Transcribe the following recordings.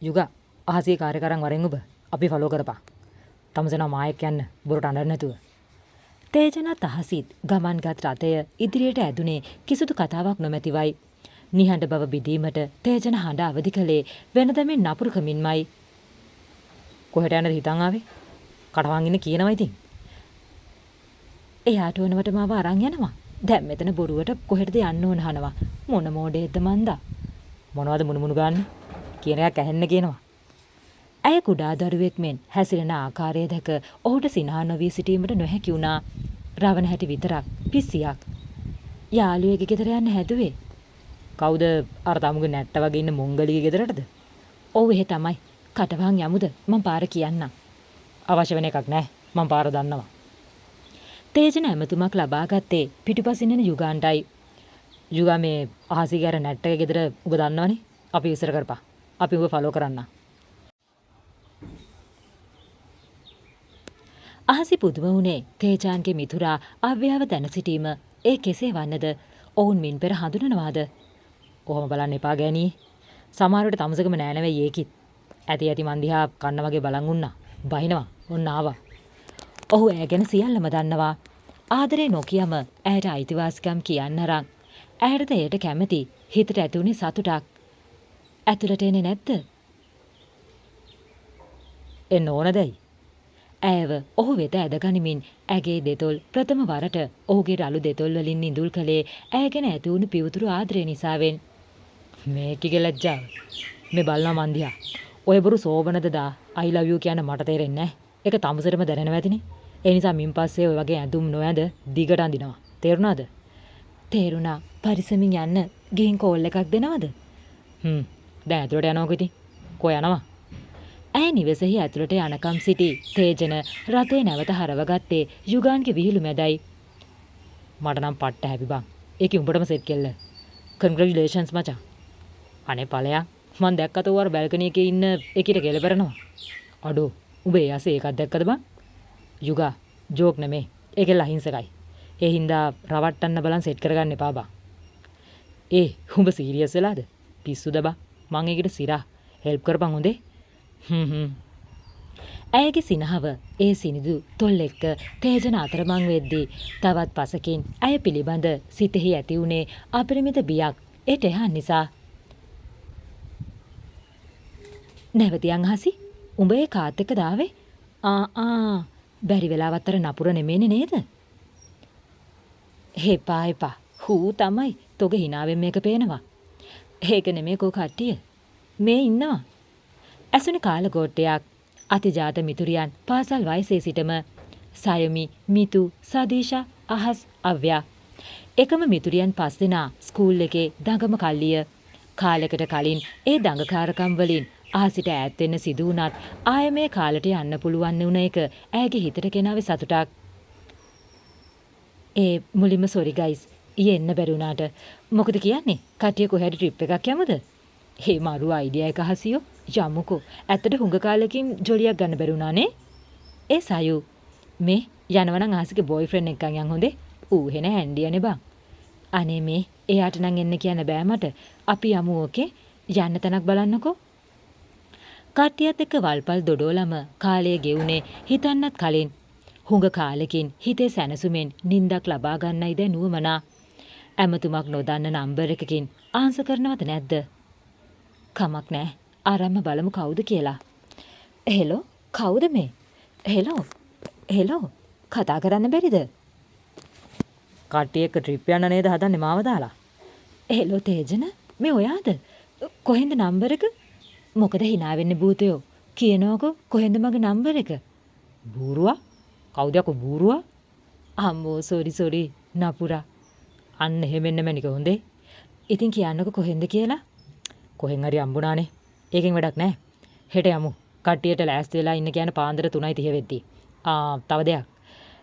යුගා අහසේ කාර්යකරන් වරෙන් ඔබ අපි ෆලෝ කරපා. තමසෙනා මායෙක් යන්න බොරට අඬන්න නැතුව. තේජනත් අහසිත් ගමන්ගත් රථය ඉදිරියට ඇදුනේ කිසිදු කතාවක් නොමැතිවයි. නිහඬ බව බිඳීමට තේජන හඬ අවදි කළේ වෙනදමෙන් නපුරුකමින්මයි. කොහෙට යන්නද හිතන් ආවේ? කටවං ඉන්න කියනවා ඉතින්. එයාට ඕනවට මාව අරන් යනවා. දැන් මෙතන බොරුවට කොහෙටද යන්න ඕන අහනවා. මොන මෝඩේද මන්දා. මොනවද මුණු ගන්න? කියන එකක් ඇහෙන්න කියනවා. ඇය කුඩා දරුවෙක් මෙන් හැසිරෙන ආකාරය දැක ඔහුට සිනහා නොවී සිටීමට නොහැකි වුණා. රවණ හැටි විතරක් පිස්සියක්. යාළුවෙගේ ගෙදර යන්න හැදුවේ. කවුද? අර තමුගේ නැට්ට වගේ ඉන්න මොංගලිගේ ගෙදරටද? ඔව් එහෙ තමයි. කටවහන් යමුද? මං පාර කියන්නම්. අවශ්‍ය වෙන එකක් නැහැ. මං පාර දන්නවා. තේජන ඇමතුමක් ලබා ගත්තේ පිටුපසින් එන යුගාන්ටයි. යුගා මේ අහසිගේ අර නැට්ටගේ ගෙදර ඔබ දන්නවනේ. අපි ඉස්සර කරපා. අපි ඔබ ෆලෝ කරන්න. අහසි පුදුම වුණේ තේජාන්ගේ මිතුරා අව්‍යාව දැන සිටීම. ඒ කෙසේ වන්නද? ඔවුන් මින් පෙර හඳුනනවාද? කොහොම බලන්න එපා ගෑණී. සමහරවිට තමසකම නෑ නෙවෙයි ඒකිත්. ඇති මන් දිහා කන්න වගේ බලන් වුණා. බහිනවා. ඔන්න ආවා. ඔහු ඈ ගැන සියල්ලම දන්නවා. ආදරේ නොකියම ඇයට අයිතිවාසිකම් කියන්න රං. ඇයටද එයට කැමති. හිතට ඇති වුණේ සතුටක්. ඇතුළට එන්නේ නැද්ද? එන්න ඕනදයි. ඇයව ඔහු වෙත ඇදගනිමින් ඇගේ දෙතොල් ප්‍රථම වරට ඔහුගේ රළු දෙතොල් වලින් නිඳුල් කළේ ඇය ගැන ඇති වුණු පිවිතුරු ආදරය නිසාවෙන්. මේකිගේ ලැජ්ජාව. මේ බලනවා මන් දිහා. ඔය බොරු සෝබනද දා I love you කියන මට තේරෙන්නේ නැහැ. ඒක තමුසෙටම දැනෙනවා ඇතිනේ. ඒ නිසා මින් පස්සේ ඔය වගේ ඇඳුම් නොඇඳ දිගට අඳිනවා. තේරුණාද? තේරුණා. පරිස්සමින් යන්න. ගිහින් කෝල් එකක් දෙනවද? දැන් ඇතුළට යනවක ඉතින්. කො යනවා? ඇය නිවසෙහි ඇතුළට යනකම් සිටි තේජන රථේ නැවත හරවගත්තේ යුගාන්ගේ විහිළු මැදයි. මට නම් පට්ට හැපි බං. ඒකේ උඹටම සෙට් කෙල්ල. කන්ග්‍රැචුලේෂන්ස් මචං. අනේ ඵලයක්. මං දැක්කත උවර බැල්කනි එකේ ඉන්න එකිට කෙලබරනවා. අඩෝ උඹ ඒ ඇසේ එකක් දැක්කද බං? යුගා ජෝක් නෙමේ. ඒකෙල් අහිංසකයි. ඒ හින්දා රවට්ටන්න බලන් සෙට් කරගන්න එපා බං. ඒ උඹ සීරියස් වෙලාද? පිස්සුද බං? මං ඒකට සිරා හෙල්ප් කරපන් හොඳේ. ඇයගේ සිනහව ඒ සිනිදු තොල් එක්ක තේජන අතරමං වෙද්දී තවත් පසකින් ඇය පිළිබඳ සිතෙහි ඇති වුණේ අපරිමිත බියක්. ඒට එහා නිසා. නැවතියන් හසි උඹ ඒ කාත් එක්ක දාවේ? බැරි වෙලාවත් අර නපුර නෙමෙයිනේ නේද? එපා හූ තමයි. තොගේ හිනාවෙන් මේක පේනවා. ඒක නෙමේ කෝ කට්ටිය. මේ ඉන්නවා. ඇසුනි කාලගෝට්ටයක් අතිජාත මිතුරියන් පාසල් වයසේ සිටම සයමි, මිතු, සදීෂා, අහස්, අව්‍යා. එකම මිතුරියන් 5 දෙනා ස්කූල් එකේ දඟම කල්ලිය. කාලයකට කලින් ඒ දඟකාරකම් වලින් අහසිට ඈත් වෙන්න සිදු වුණත් ආයෙ මේ කාලට යන්න පුළුවන් නුන එක ඇයගේ හිතට ගෙනාවේ සතුටක්. මුලින්ම සෝරි ගයිස්. ඊයේ එන්න බැරි වුණාට. මොකද කියන්නේ? කට්ටිය කොහෙද ට්‍රිප් එකක් යමුද? හේ මාරු අයිඩියා එක හසියෝ. යමුකෝ. ඇත්තට හුඟ කාලෙකින් ජොලියක් ගන්න බැරි වුණානේ. ඒ සයු මේ යනවනම් ආසිගේ බොයිෆ්‍රෙන්ඩ් එක්කන් යන් හොඳේ. ඌ හෙන හැන්ඩියනේ බං. අනේ මේ එයාට නම් එන්න කියන්න බෑ මට. අපි යමු ඕකේ. යන්න තැනක් බලන්නකෝ. කට්ටියත් එක්ක වල්පල් දොඩෝලම කාලය ගෙවුනේ හිතන්නත් කලින්. හුඟ කාලෙකින් හිතේ සැනසුමෙන් නිින්දක් ලබා ගන්නයි දැන් නුවමනා. ඇමතුමක් නොදන්න නම්බර් එකකින් ආන්සර් කරනවද නැද්ද? කමක් නෑ. ආරම්ම බලමු කවුද කියලා. හෙලෝ කවුද මේ? හෙලෝ කතා කරන්න බැරිද? කට්ටිය එක්ක ට්‍රිප් යන්න නේද හදන්නේ මාව දාලා? හෙලෝ තේජන මේ ඔයාද? කොහෙන්ද නම්බර එක? මොකද hina වෙන්නේ භූතයෝ? කියනවකෝ කොහෙන්ද මගේ නම්බර එක? බූරුවා? කවුද යකෝ බූරුවා? අම්මෝ සෝරි නපුරා. අන්න එහෙම එන්න මැනික හොඳේ. ඉතින් කියන්නකෝ කොහෙන්ද කියලා? කොහෙන් හරි අම්බුණානේ. ඒකෙන් වැඩක් නැහැ. හෙට යමු. කට්ටියට ලෑස්ති වෙලා ඉන්න කියන පාන්දර 3:30 වෙද්දී. තව දෙයක්.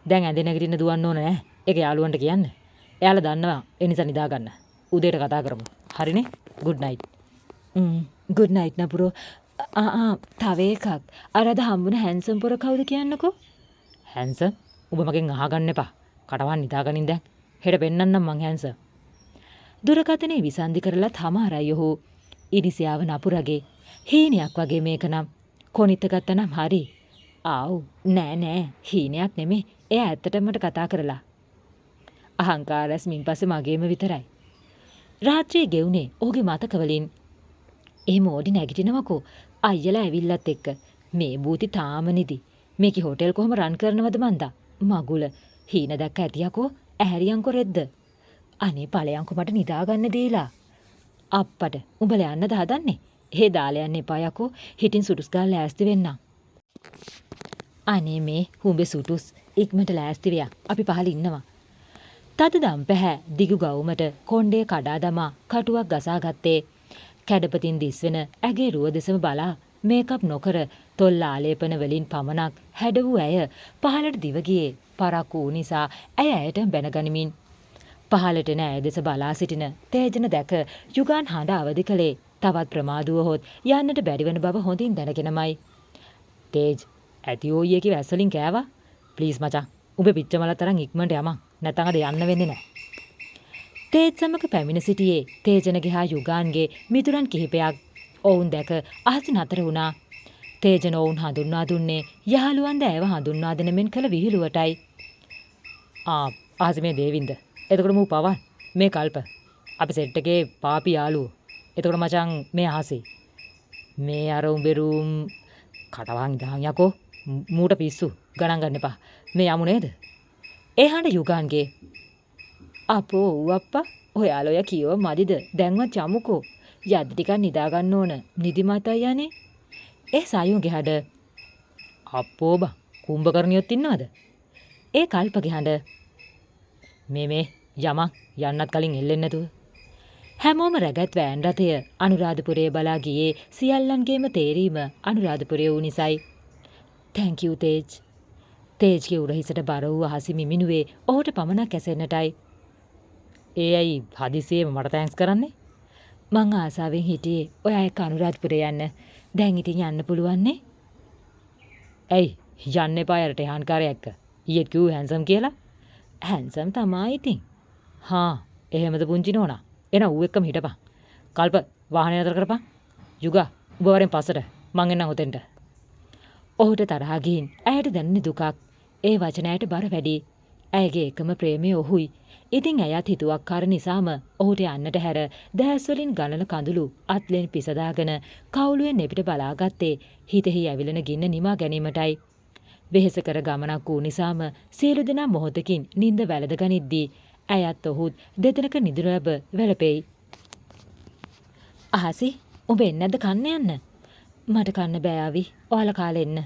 දැන් ඇඳේ නැගිටින්න දුවන්න ඕන නෑ. ඒක යාළුවන්ට කියන්න. එයාලා දන්නවා. ඒ නිසා නිදා ගන්න. උදේට කතා කරමු. හරිනේ? good night. good night නපුරෝ. තව එකක්. අර අද හම්බුන හැන්සම් පොර කවුද කියන්නකෝ? හැන්සම්? ඔබ මගෙන් අහගන්න එපා. කටවන් නිදා ගනින් දැන්. හෙට පෙන්නන්නම් මං හැන්ස. දුරකථනයේ විසන්ධි කරලත් හමාරයි ඔහු. ඉරිසියාව නපුරගේ. හීනයක් වගේ මේක නම්. කොනිත්ත ගත්තනම් හරි. ආව් නෑ හීනයක් නෙමේ. එයා ඇත්තටම මට කතා කරලා. අහංකාරස් මින් පස්සේ මගේම විතරයි. රාත්‍රියේ ගෙවුනේ ඔහුගේ මතකවලින්. එහෙම ඕඩි නැගිටිනවකෝ අයියලා ඇවිල්ලත් එක්ක. මේ බූති තාම නිදි. මේකේ හෝටල් කොහොම රන් කරනවද මන්දා? මගුල හීන දැක්ක ඇතියකෝ ඇහැරියන්කෝ රෙද්ද. අනේ ඵලයන්කෝ මට නිදා ගන්න දීලා. අප්පට උඹලා යන්නද හදන්නේ? එහෙ දාලා යන්න එපා යකෝ. හිටින් සුටුස් ගාලා ලෑස්ති වෙන්නම්. අනේ මේ හුඹේ සුටුස් ඉක්මනට ලෑස්ති වෙයා. අපි පහළ ඉන්නවා. තද දම් පැහැ දිගු ගවුමට කොණ්ඩේ කඩා දමා කටුවක් ගසා ගත්තේ. කැඩපතින් දිස්වෙන ඇගේ රුව දෙසම බලා මේකප් නොකර තොල් ආලේපන වලින් පමණක් හැඩ වූ ඇය පහළට දිව ගියේ පරක්කු වූ නිසා ඇය ඇයට බැනගනිමින් පහළට එන ඇය දෙස බලා සිටින තේජන දැක යුගාන් හඬ අවදි කළේ තවත් ප්‍රමාදුව හොත් යන්නට බැරිවන බව හොඳින් දැනගෙනමයි. තේජ් ඇති ඕයියේකි වැස්සලින් කෑවා. ප්ලීස් මචං උඹ පිච්චමල තරම් ඉක්මනට යමන් නැත්නම් අද යන්න වෙන්නේ නැහැ. තේජ් සමග පැමිණ සිටියේ තේජනගේ හා යුගාන්ගේ මිතුරන් කිහිපයක්. ඔවුන් දැක අහසින් අතර වුණා. තේජන ඔවුන් හඳුන්වා දුන්නේ යහළුවන්ද ඇයව හඳුන්වා දෙන මෙන් කළ විහිළුවටයි. අහසි මේ දේවින්ද. එතකොට මූ පවන් මේ කල්ප. අපි සෙට් එකේ පාපි යාළුවෝ. එතකොට මචං මේ අහසි. මේ අර උඹෙරුම් කටවන් ඉඳන් යකෝ. මූට පිස්සු ගණන් ගන්න එපා. මේ යමු නේද? ඒ හඬ යුගාන්ගේ. අපෝ අප්පා ඔයාලා ඔය කියව මදිද? දැන්වත් යමුකෝ. යද්දි ටිකක් නිදා ගන්න ඕන. නිදිමතයි යන්නේ. ඒ සායුගේ හඬ. අප්පෝ බා කුඹකරණියොත් ඉන්නවද? ඒ කල්පගේ හඬ. මේ යමක් යන්නත් කලින් එල්ලෙන්නේ නැතුව. හැමෝම රැගත් වෑන් රථය අනුරාධපුරයේ බලා ගියේ සියල්ලන්ගේම තේරීම අනුරාධපුරයේ වූ නිසයි. Thank you තේජ්. තේජ්ගේ උරහිසට බර වූ අහසි මිමිනුවේ ඔහුට පමණක් ඇසෙන්නටයි. ඒ ඇයි හදිසියෙම මට තෑන්ක්ස් කරන්නේ? මං ආසාවෙන් හිටියේ ඔයා එක්ක අනුරාධපුරේ යන්න. දැන් ඉතින් යන්න පුළුවන්නේ? ඇයි යන්න එපා යට එහාන්කාරය එක්ක. ඊයේත් කිව්ව හැන්සම් කියලා. හැන්සම් තමයි ඉතින්. හා එහෙමද පුංචි නෝනා. එන ඌ එක්කම හිටපන්. කල්ප වාහනය නතර කරපන්. යුගා උඹ වරෙන් පස්සට මං එන්නම් උතෙන්ට. ඔහුට තරහා ගින් ඇයට දැනෙන දුකක්. ඒ වචනයට බර වැඩි. ඇයගේ එකම ප්‍රේමය ඔහුයි. ඉතින් ඇයත් හිතුවක්කාර නිසාම ඔහුට යන්නට හැර දැස්වලින් ගලන කඳුළු අත්ලෙන් පිසදාගෙන කවුළුවෙන් එපිට බලාගත්තේ හිතෙහි ඇවිලෙන ගින්න නිමා ගැනීමටයි. වෙහෙස කර ගමනක් වූ නිසාම සියලු දෙනා මොහොතකින් නිින්ද වැළඳ ගනිද්දී ඇයත් ඔහුත් දෙතනක නිදුර ලැබ වැළපෙයි. අහසි උඹ එන්නේ නැද්ද කන්න යන්න? මට කන්න බෑ ආවි. ඔයාලා කාලේ එන්න.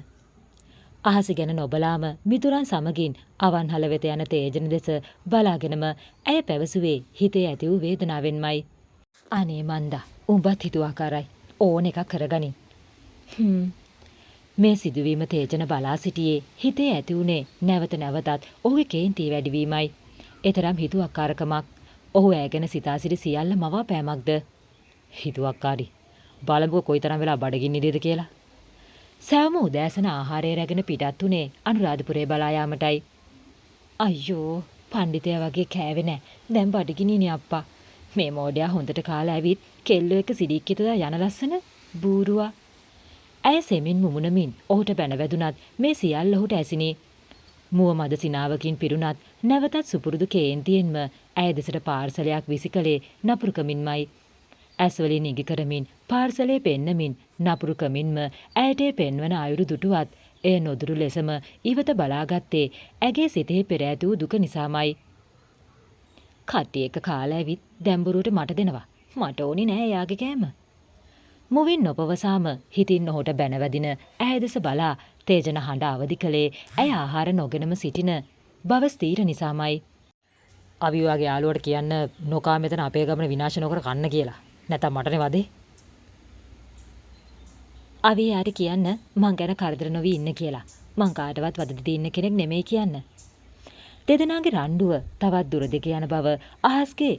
අහස ගැන නොබලාම මිතුරන් සමගින් අවන්හල වෙත යන තේජන දෙස බලාගෙනම ඇය පැවසුවේ හිතේ ඇති වූ වේදනාවෙන්මයි. අනේ මන්දා උඹත් හිතුවාකාරයි. ඕන එකක් කරගනින්. මේ සිදුවීම තේජන බලා සිටියේ හිතේ ඇති වුණේ නැවත නැවතත් ඔහුගේ කේන්තිය වැඩිවීමයි. එතරම් හිතුවක්කාරකමක්. ඔහු ඇය ගැන සිතා සිටි සියල්ල මවා පෑමක්ද? හිතුවක්කාරි. බලමුකෝ කොයිතරම් වෙලා බඩගින්න ඉදීද කියලා. සෑම උදෑසන ආහාරය රැගෙන පිටත් උනේ අනුරාධපුරේ බලා යාමටයි. අයියෝ පණ්ඩිතයා වගේ කෑවේ නෑ. දැන් බඩගිනිනේ අප්පා. මේ මෝඩයා හොඳට කාලා ඇවිත් කෙල්ලෝ එක සිඩික්කිතදා යන ලස්සන බූරුවා. ඇය සෙමින් මුමුණමින් ඔහුට බැන වැදුනත් මේ සියල්ල ඔහුට ඇසිනි. මුව මද සිනාවකින් පිරුණත් නැවතත් සුපුරුදු කේන්තියෙන්ම ඇය දෙසට පාර්සලයක් විසිකලේ නපුරුකමින්මයි. ඇස්වලින් ඉඟි කරමින් පාර්සලේ පෙන්නමින් නපුරුකමින්ම ඇයට පෙන්වන අයුරු දුටුවත් එය නොදුරු ලෙසම ඉවත බලාගත්තේ ඇගේ සිතෙහි පෙර ඇති වූ දුක නිසාමයි. කට්ටිය එක කාලා ඇවිත් දැම්බුරුවට මට දෙනවා. මට ඕනි නෑ එයාගේ කෑම. මුවින් නොපවසාම හිතින් ඔහුට බැනවැදින ඇය දෙස බලා තේජන හඬ අවදි කළේ ඇය ආහාර නොගෙනම සිටින බව ස්ථීර නිසාමයි. අවි ඔයාගේ යාළුවට කියන්න නොකා මෙතන අපේ ගමන විනාශ නොකර කන්න කියලා. නැත්නම් මටනේ වදේ. අවි යාට කියන්න මං ගැන කරදර නොවි ඉන්න කියලා. මං කාටවත් වද දෙදී ඉන්න කෙනෙක් නෙමෙයි කියන්න. දෙදෙනාගේ රණ්ඩුව තවත් දුර දෙක යන බව අහස්ගේ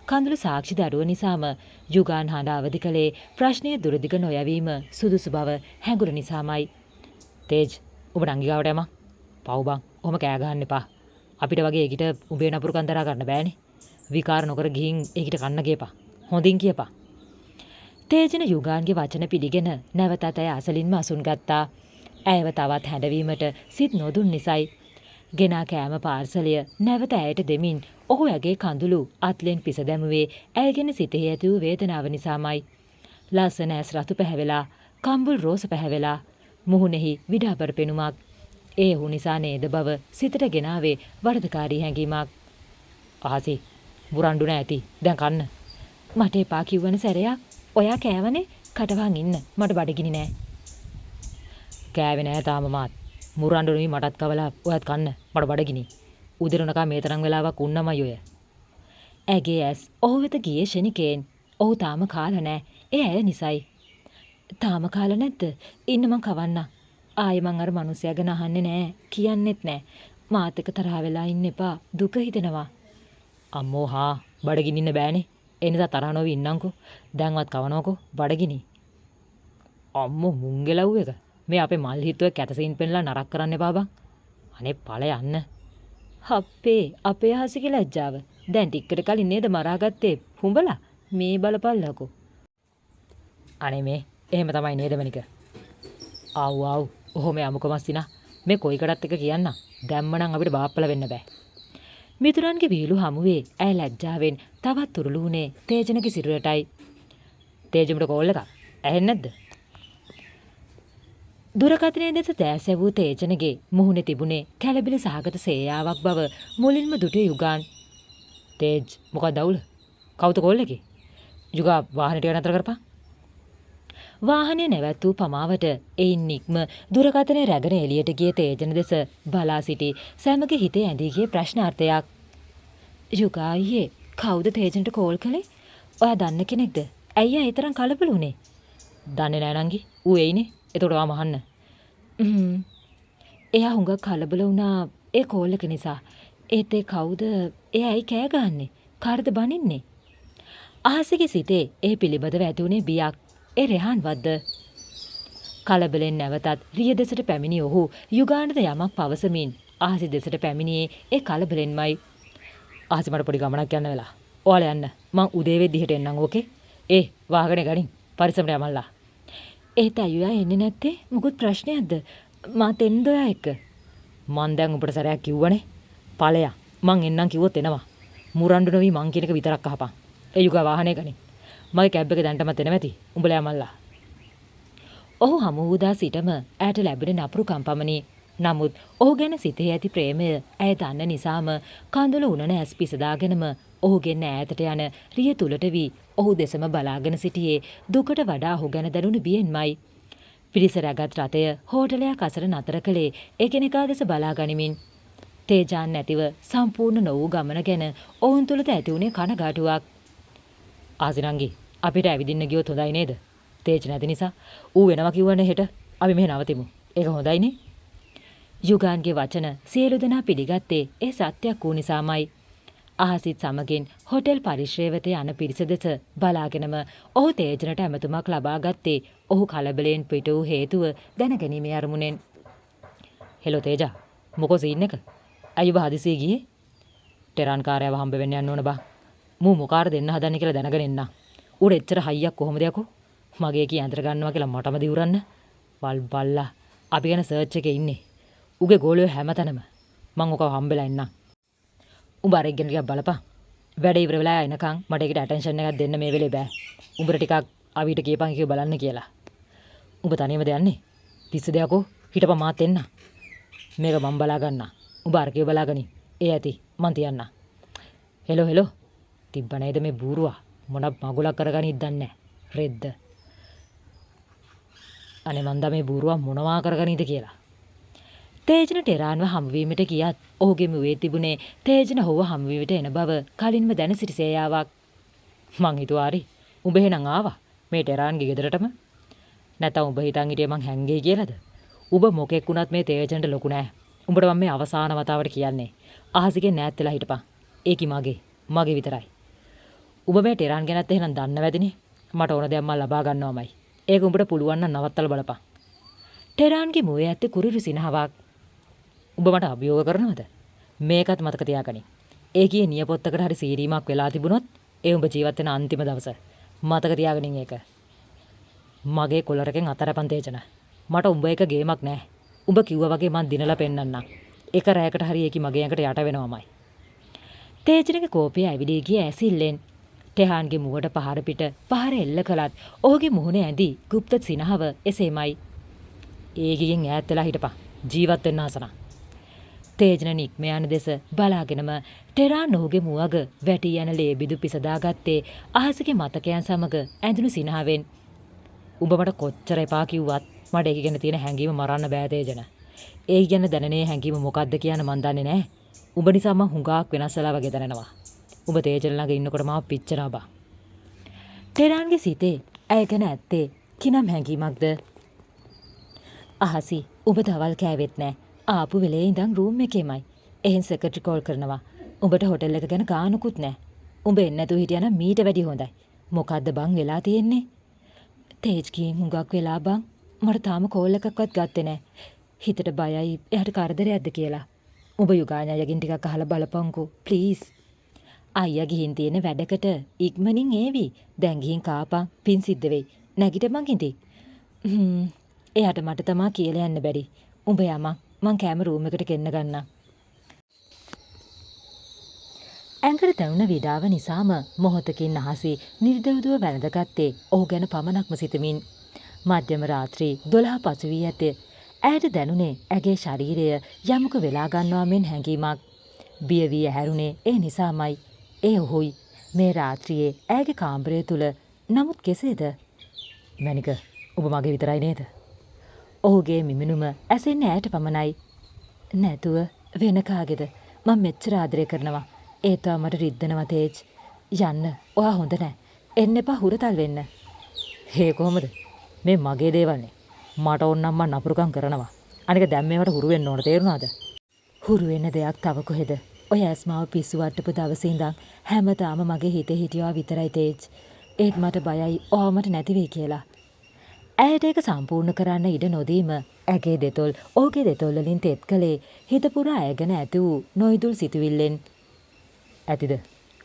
කඳුළු සාක්ෂි දරුව නිසාම යුගාන් හඬ අවදි කළේ ප්‍රශ්නය දුරදිග නොයවීම සුදුසු බව හැඟුර නිසාමයි. තේජ් ඔබ නංගි ගාවට යමන්. පව් බං. ඔහම කෑ ගහන්න එපා. අපිට වගේ ඒකිට උඹේ නපුරුකම් දරා ගන්න බෑනේ. විකාර නොකර ගිහින් ඒකිට කන්න ගියපා. හොඳින් කියපා. තේජන යුගාන්ගේ වචන පිළිගෙන නැවතත් ඇය අසලින්ම අසුන් ගත්තා. ඇයව තවත් හැඬවීමට සිත් නොදුන් නිසයි. ගෙනා කෑම පාර්සලය නැවත ඇයට දෙමින් ඔහු ඇගේ කඳුළු අත්ලෙන් පිස දැමුවේ ඇයගෙන සිතෙහි ඇති වූ වේදනාව නිසාමයි. ලස්සන ඇස් රතු පැහැවෙලා, කම්බුල් රෝස පැහැවෙලා, මුහුණෙහි විඩාබර පෙනුමක්. ඒ ඔහු නිසා නේද බව සිතට ගෙනාවේ වරදකාරී හැඟීමක්. අහසි මුරණ්ඩු නැති දැන් කන්න. මට එපා කිව්වන සැරයක්. ඔයා කෑවනේ කටවහන් ඉන්න. මට බඩගිනි නෑ. කෑවේ නෑ තාම මාත්. මුරණ්ඩුනුයි මටත් කවලා ඔයත් කන්න. මට බඩගිනි. උදේරුණකා මේ තරම් වෙලාවක් උන්නමයි ඔය. ඇගේ ඇස් ඔහු වෙත ගියේ ෂණිකයෙන්. ඔහු තාම කාලා නෑ. ඒ ඇය නිසයි. තාම කාලා නැද්ද? ඉන්න මං කවන්න. ආයෙ මං අර මිනිස්සයා ගැන අහන්නේ නෑ. කියන්නෙත් නෑ. මාත් එක්ක තරහ වෙලා ඉන්න එපා. දුක හිතෙනවා. අම්මෝ හා බඩගිනි ඉන්න බෑනේ. ඒ නිසා තරහ නොවි ඉන්නම්කෝ. දැන්වත් කවනවකෝ බඩගිනි. අම්මෝ මුංගෙලව් එක. මේ අපේ මල් හිතුවේ කැතසින් පෙන්ලා නරක කරන්න එපා බං. අනේ ඵල යන්න. අපේ හසික ලැජ්ජාව. දැන් ටික්කට කලින් නේද මරාගත්තේ හුඹලා. මේ බලපල්ලකෝ. අනේ මේ එහෙම තමයි නේද මනික. ආව් ඔහොම යමුකමස්සිනා. මේ කොයිකටත් එක කියන්න. දැම්මනම් අපිට බාප්පල වෙන්න බෑ. මිතුරන්ගේ වීලු හමුවේ ඇය ලැජ්ජාවෙන් තවත් තුරුළු වුණේ තේජනගේ සිරුරටයි. තේජමට කෝල් එකක් ඇහෙන්නේ නැද්ද? දුරකථනයේ දෙස දැසැවූ තේජනගේ මුහුණේ තිබුණේ කැළබිලි සහගත සේයාවක් බව මුලින්ම දුටු යුගාන්. තේජ් මොකක්ද අවුල? කවුද කෝල් එකේ? යුගා වාහනේ ටික නතර කරපන්. වාහනේ නැවැත් වූ පමාවට එයින් නික්ම දුරකථනයේ රැගෙන එළියට ගිය තේජන දෙස බලා සිටි සැමගේ හිතේ ඇඳී ගිය ප්‍රශ්නාර්ථයක්. යුගා අයියේ කවුද තේජනට කෝල් කළේ? ඔයා දන්න කෙනෙක්ද? ඇයි ඒ තරම් කලබල වුනේ? දන්නේ නෑ නංගි. ඌ එයිනේ. එතකොට ඔයාම අහන්න. එයා හුඟක් කලබල වුණා ඒ කෝල් එක නිසා. ඒත් ඒ කවුද? එයා ඇයි කෑ ගහන්නේ? කාටද බනින්නේ? අහසගේ සිතේ ඒ පිළිබඳව ඇති වුණේ බියක්. ඒ රෙහාන්වත්ද? කලබලෙන් නැවතත් රිය දෙසට පැමිණි ඔහු යුගානට යමක් පවසමින් අහසි දෙසට පැමිණියේ ඒ කලබලෙන්මයි. අහසි මට පොඩි ගමනක් යන්න වෙලා. ඔයාලා යන්න. මං උදේ වෙද්දිහට එන්නම් ඕකේ? වාහනේ ගනින්. පරිස්සමට යමල්ලා. ඒත් අයියා එන්නේ නැත්තේ මොකුත් ප්‍රශ්නයක්ද? මාත් එන්නද ඔයා එක්ක? මං දැන් උඹට සැරයක් කිව්වනේ. ඵලයක්. මං එන්නම් කිව්වොත් එනවා. මුරණ්ඩු නොවි මං කියන එක විතරක් අහපන්. ඒ යුගා වාහනේ ගනින්. මගේ කැබ් එක දැන්ටමත් එනවා ඇති. උඹලා යමල්ලා. ඔහු හමු වූදා සිටම ඇයට ලැබෙන නපුරු කම්පමණි. නමුත් ඔහු ගැන සිතේ ඇති ප්‍රේමය ඇය දන්න නිසාම කඳුළු උනන ඇස් පිසදාගෙනම ඔහුගෙන් ඈතට යන රිය තුලට වී ඔහු දෙසම බලාගෙන සිටියේ දුකට වඩා ඔහු ගැන දැනුණු බියෙන්මයි. පිරිස රැගත් රථය හෝටලයක් අසර නතර කළේ එකිනෙකා දෙස බලා ගනිමින්. තේජාන් නැතිව සම්පූර්ණ නොවූ ගමන ගැන ඔවුන් තුළද ඇති වුණේ කනගාටුවක්. ආසිනංගි අපිට ඇවිදින්න ගියොත් හොඳයි නේද? තේජ නැති නිසා ඌ වෙනවා කිව්වනේ හෙට. අපි මෙහෙ නවතිමු. ඒක හොඳයිනේ. යුගාන්ගේ වචන සියලු දෙනා පිළිගත්තේ ඒ සත්‍යයක් වූ නිසාමයි. අහසිත් සමගින් හොටෙල් පරිශ්‍රය වෙත යන පිරිස දෙස බලාගෙනම ඔහු තේජනට ඇමතුමක් ලබා ගත්තේ ඔහු කලබලයෙන් පිට වූ හේතුව දැනගැනීමේ අරමුණෙන්. හෙලෝ තේජා මොකෝ සීන් එක? අයියෝ බා හදිසියේ ගියේ? ටෙරාන් කාර්යව හම්බ වෙන්න යන්න ඕන බා. මූ මොකාර දෙන්න හදන්නේ කියලා දැනගෙන එන්න. ඌට එච්චර හයියක් කොහොමද යකෝ? මගේ කී යන්ත්‍ර ගන්නවා කියලා මටම දිවුරන්න. බල්ලා අපි ගැන සර්ච් එකේ ඉන්නේ. උගේ ගෝලියෝ හැමතැනම. මං ඔකව හම්බෙලා එන්නම්. උඹ අර එක්ගෙන ටිකක් බලපන්. වැඩ ඉවර වෙලා එනකන් මට ඒකට ඇටෙන්ෂන් එකක් දෙන්න මේ වෙලේ බෑ. උඹට ටිකක් අවිට කියපන් කිව්ව බලන්න කියලා. උඹ තනියමද යන්නේ? පිස්සුද යකෝ? හිටපන් මාත් එන්න. මේක මං බලා ගන්නම්. උඹ අර කිව්ව බලාගනි. ඒ ඇති මං තියන්න. හෙලෝ තිබ්බ නේද මේ බූරුවා? මොන මගුලක් කරගනිත් දන්නේ නැහැ. රෙද්ද. අනේ මන්ද මේ බූරුවා මොනවා කරගනිද කියලා. තේජන ටෙරාන්ව හම්වීමට ගියත් ඔහුගේ මුවේ තිබුණේ තේජන හොව හම්වීමට එන බව කලින්ම දැන සිටි සේයාවක්. මං හිතුවා හරි උඹ එහෙනම් ආවා මේ ටෙරාන්ගේ ගෙදරටම. නැත්නම් උඹ හිතන් හිටියේ මං හැංගෙයි කියලාද? උඹ මොකෙක් වුණත් මේ තේජනට ලොකු නෑ. උඹට මම මේ අවසාන වතාවට කියන්නේ. අහසිකෙන් ඈත් වෙලා හිටපන්. ඒකි මගේ විතරයි. උඹ මේ ටෙරාන් ගැනත් එහෙනම් දන්න වැඩිනේ. මට ඕන දෙයක් මම ලබා ගන්නවමයි. ඒක උඹට පුළුවන් නම් නවත්තලා බලපන්. ටෙරාන්ගේ මුවේ ඇත්තේ කුරිරු සිනහවක්. උඹ මට අභියෝග කරනවද? මේකත් මතක තියාගනි. ඒ කියේ නියපොත්තකට හරි සීරීමක් වෙලා තිබුණොත් ඒ උඹ ජීවත් වෙන අන්තිම දවස. මතක තියාගනින් ඒක. මගේ කොලරකෙන් අතරපන් තේජන. මට උඹ එක ගේමක් නෑ. උඹ කිව්වා වගේ මං දිනලා පෙන්නන්නම්. එක රැයකට හරි ඒකි මගේ ඇඟට යට වෙනවමයි. තේජනගේ කෝපය ඇවිලී ගිය ඇසිල්ලෙන් ටෙහාන්ගේ මුවට පහර පිට පහර එල්ල කළත් ඔහුගේ මුහුණ ඇඳි ගුප්ත සිනහව එසේමයි. ඒගියෙන් ඈත් වෙලා හිටපන්. ජීවත් වෙන්න ආසනා. තේජන නික්ම යන දෙස බලාගෙනම ටෙරාන් ඔහුගේ මුවග වැටි යන ලේ බිඳු පිසදාගත්තේ අහසගේ මතකයන් සමග ඇඳුණු සිනහවෙන්. උඹ මට කොච්චර එපා කිව්වත් මට ඒක ගැන තියෙන හැඟීම මරන්න බෑ තේජන. ඒ ගැන දැනනේ හැඟීම මොකද්ද කියන මන් දන්නේ නැහැ. උඹ නිසා මං හුඟක් වෙනස් වෙලා වගේ දැනෙනවා. උඹ තේජන ළඟ ඉන්නකොට මාව පිච්චෙනවා බා. ටෙරාන්ගේ සිතේ ඇය ගැන ඇත්තේ කිනම් හැඟීමක්ද? අහසි උඹ දවල් කෑවෙත් නෑ. ආපු වෙලේ ඉඳන් රූම් එකේමයි. එහෙන් සෙක්‍රටරි කෝල් කරනවා. උඹට හොටෙල් එක ගැන ගානකුත් නෑ. උඹ එන්නේ නැතුව හිටියනම් මීට වැඩි හොඳයි. මොකද්ද බං වෙලා තියෙන්නේ? තේජ් කියෙන් හුඟක් වෙලා බං. මට තාම කෝල් එකක්වත් ගත්තේ නෑ. හිතට බයයි එයාට කරදරයක්ද කියලා. උඹ යුගාඥයගෙන් ටිකක් අහලා බලපන්කෝ ප්ලීස්. අයියා ගිහින් තියෙන වැඩකට ඉක්මනින් ඒවි. දැන් ගිහින් කාපන් පින් සිද්ධ වෙයි. නැගිටපන් හිටි. එයාට මට තමා කියලා යන්න බැරි. උඹ යමන් මං කැම රූම් එකට ගෙන්න ගන්නම්. ඇඟට දැනුණ විඩාව නිසාම මොහොතකින් අහසි නිර්දවදුව වැළඳගත්තේ ඔහු ගැන පමණක්ම සිතමින්. මධ්‍යම රාත්‍රී 12 පසු වී ඇත. ඇයට දැනුනේ ඇගේ ශරීරය යමුක වෙලා ගන්නවා මෙන් හැඟීමක්. බිය වී ඇහැරුණේ ඒ නිසාමයි. ඒ ඔහුයි මේ රාත්‍රියේ ඇගේ කාමරය තුල. නමුත් කෙසේද? මැනික ඔබ මගේ විතරයි නේද? ඔහුගේ මිමිනුම ඇසෙන්නේ ඇයට පමණයි. නැතුව වෙන කාගේද? මම මෙච්චර ආදරය කරනවා. ඒ තාම මට රිද්දනවා තේජ්. යන්න. ඔයා හොඳ නැහැ. එන්න එපා හුරතල් වෙන්න. හේ කොහමද? මේ මගේ දේවල්නේ. මට ඕනනම් මම නපුරුකම් කරනවා. අනික දැන් මේවට හුරු වෙන්න ඕන තේරුණාද? හුරු වෙන දෙයක් තව කොහෙද? ඔය ඇස්මාව පිස්සු වට්ටපු දවසේ ඉඳන් හැමදාම මගේ හිතේ හිටියා විතරයි තේජ්. ඒත් මට බයයි ඔයා මට නැති වෙයි කියලා. ඇයට ඒක සම්පූර්ණ කරන්න ඉඩ නොදීම ඇගේ දෙතොල් ඔහුගේ දෙතොල් වලින් තෙත් කළේ හිත පුරා ඇගෙන ඇති වූ නොයිදුල් සිතුවිල්ලෙන්. ඇතිද?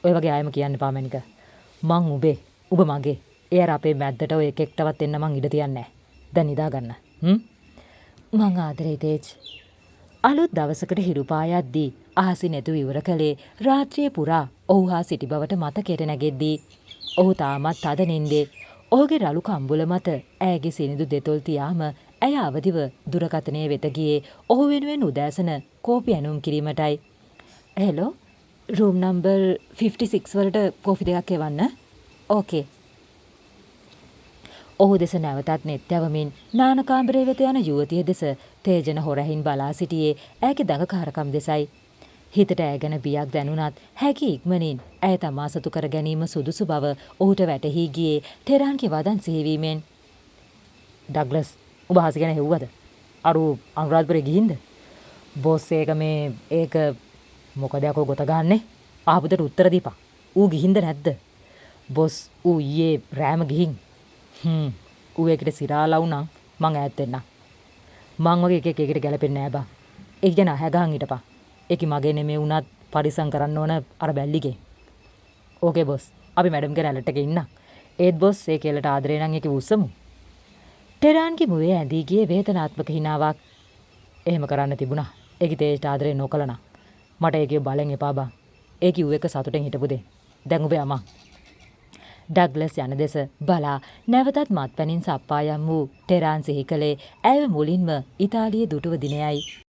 ඔය වගේ ආයම කියන්න එපා මැනික. මං උඹේ, උඹ මගේ. ඒ අර අපේ මැද්දට ඔය එක එකටවත් එන්න මං ඉඩ තියන්නේ නැහැ. දැන් නිදා ගන්න. මං ආදරේ තේජ්. අලුත් දවසකට හිරු පායද්දී අහසි නැතු ඉවර කළේ රාත්‍රිය පුරා ඔහු හා සිටි බවට මතකයට නැගෙද්දී. ඔහු තාමත් තද නින්දේ. ඔහුගේ රළු කම්බුල මත ඇයගේ සිනිඳු දෙතොල් තියාම ඇය අවදිව දුරකථනය වෙත ගියේ ඔහු වෙනුවෙන් උදෑසන කෝපි ඇනුම් කිරීමටයි. හෙලෝ, රූම් නම්බර් 56 වලට කෝපි දෙකක් එවන්න. ඕකේ. ඔහු දෙස නැවතත් නෙත් යවමින් නාන කාමරය වෙත යන යුවතිය දෙස තේජන හොරහින් බලා සිටියේ ඇයගේ දඟකාරකම් දෙසයි. හිතට ඇය ගැන බියක් දැනුණත් හැකි ඉක්මනින් ඇය තමා සතු කර ගැනීම සුදුසු බව ඔහුට වැටහි ගියේ ටෙරාන්ගේ වදන් සිහිවීමෙන්. ඩග්ලස්, ඔබ හසි ගැන හෙව්වද? අරු අනුරාධපුරේ ගිහින්ද? බොස් ඒක මොකද යකෝ ගොත ගන්නෙ? ආපුදට උත්තර දීපන්. ඌ ගිහින්ද නැද්ද? බොස් ඌ ඊයේ රෑම ගිහින්. ඌ ඒකට සිරාලා වුණා මං ඈත් වෙන්න. මං වගේ එකෙක් ඒකට ගැලපෙන්නේ නෑ බං. ඒක ගැන අහ ගහන් හිටපන්. ඒක මගේ නෙමෙයි වුණත් පරිසම් කරන්න ඕන අර බැල්ලිගේ. ඕකේ බොස්. අපි මැඩම් කෙනා ඇලට් එකේ ඉන්නම්. ඒත් බොස් ඒ කෙල්ලට ආදරේ නම් ඒක උස්සමු. ටෙරාන්ගේ මුවේ ඇඳී ගියේ වේදනාත්මක හිනාවක්. එහෙම කරන්න තිබුණා. ඒකි තේජ්ට ආදරේ නොකළා නම්. මට ඒකේ බලෙන් එපා බං. ඒ කිව්ව එක සතුටෙන් හිටපු දෙ. දැන් ඔබ යමන්. ඩග්ලස් යන දෙස බලා නැවතත් මත්පැනින් සප්පා යම් වූ ටෙරාන් සිහි කළේ ඇය මුලින්ම ඉතාලියේ දුටුව දිනයයි.